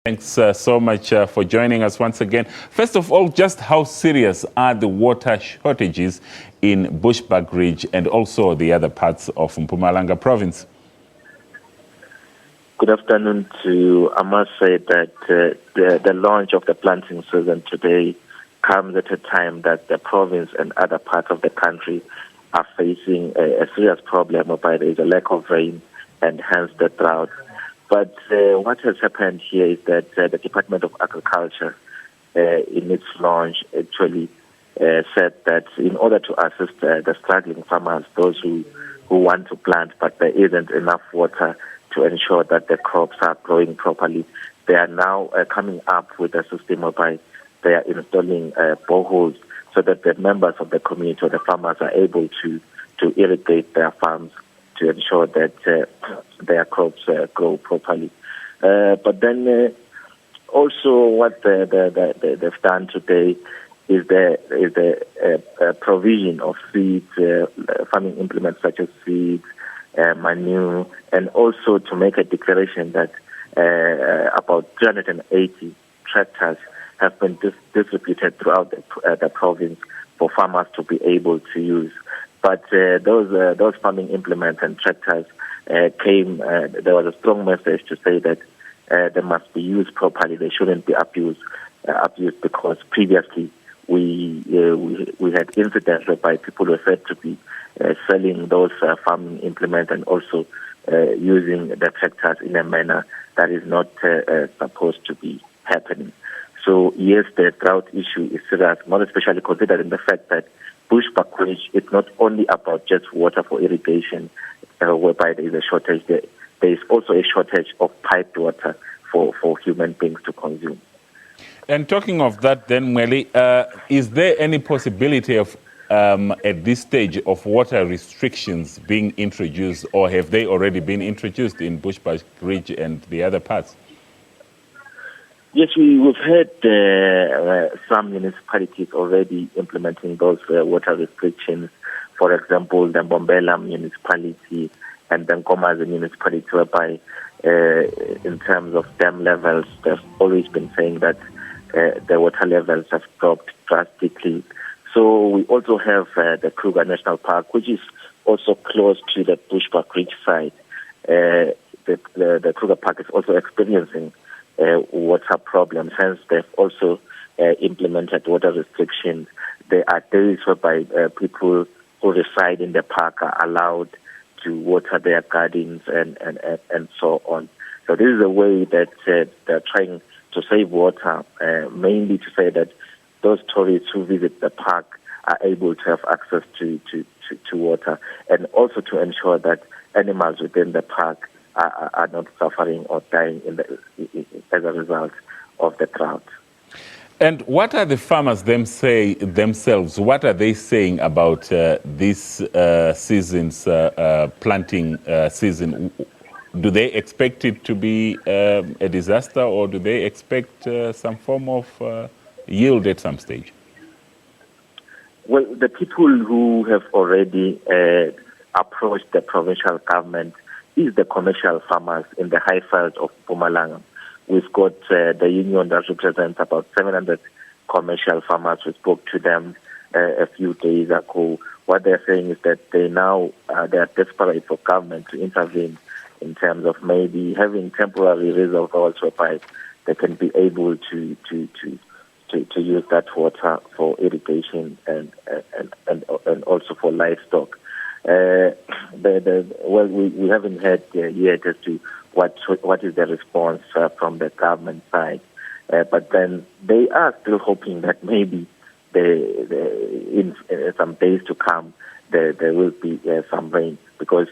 Thanks so much for joining us once again. First of all, just how serious are the water shortages in Bushbuckridge and also the other parts of Mpumalanga province? Good afternoon to you. I must say that the launch of the planting season today comes at a time that the province and other parts of the country are facing a serious problem whereby there is a lack of rain and hence the drought. But what has happened here is that the Department of Agriculture, in its launch, actually said that in order to assist the struggling farmers, those who want to plant but there isn't enough water to ensure that the crops are growing properly, they are now coming up with a system whereby they are installing boreholes so that the members of the community or the farmers are able to irrigate their farms to ensure that their crops grow properly. But then also what they've done today is the provision of seeds, farming implements such as seeds, manure, and also to make a declaration that about 380 tractors have been distributed throughout the province for farmers to be able to use. But those farming implements and tractors came. There was a strong message to say that they must be used properly. They shouldn't be abused because previously we had incidents whereby people were said to be selling those farming implements and also using the tractors in a manner that is not supposed to be happening. So yes, the drought issue is serious, not especially considering the fact that Bushbuckridge is not only about just water for irrigation, whereby there is a shortage. There is also a shortage of piped water for human beings to consume. And talking of that then, Mweli, is there any possibility of, at this stage, of water restrictions being introduced, or have they already been introduced in Bushbuckridge and the other parts? Yes, we've heard some municipalities already implementing those water restrictions. For example, the Mbombela municipality and the Nkomazi municipality, whereby in terms of dam levels, they've always been saying that the water levels have dropped drastically. So we also have the Kruger National Park, which is also close to the Bushbuckridge side. The Kruger Park is also experiencing water problems. Hence, they've also implemented water restrictions. There are days whereby people who reside in the park are allowed to water their gardens and so on. So this is a way that they're trying to save water, mainly to say that those tourists who visit the park are able to have access to water, and also to ensure that animals within the park are not suffering or dying as a result of the drought. And what are the farmers themselves? What are they saying about this season's planting season? Do they expect it to be a disaster, or do they expect some form of yield at some stage? Well, the people who have already approached the provincial government is the commercial farmers in the high veld of Mpumalanga. We've got the union that represents about 700 commercial farmers. We spoke to them a few days ago. What they're saying is that they are desperate for government to intervene in terms of maybe having temporary reservoirs whereby they can be able to use that water for irrigation and also for livestock. Well, we haven't heard yet as to what is the response from the government side, but then they are still hoping that maybe in some days to come there will be some rain, because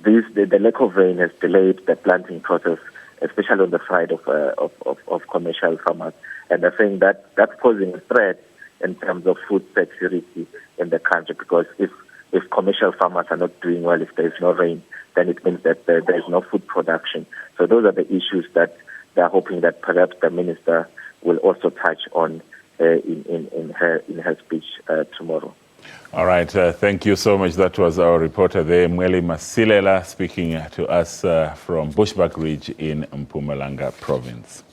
the lack of rain has delayed the planting process, especially on the side of commercial farmers, and I think that's posing a threat in terms of food security in the country, because if commercial farmers are not doing well, if there is no rain, then it means that there is no food production. So those are the issues that they are hoping that perhaps the minister will also touch on in her speech tomorrow. All right, thank you so much. That was our reporter there, Mweli Masilela, speaking to us from Bushbuckridge in Mpumalanga province.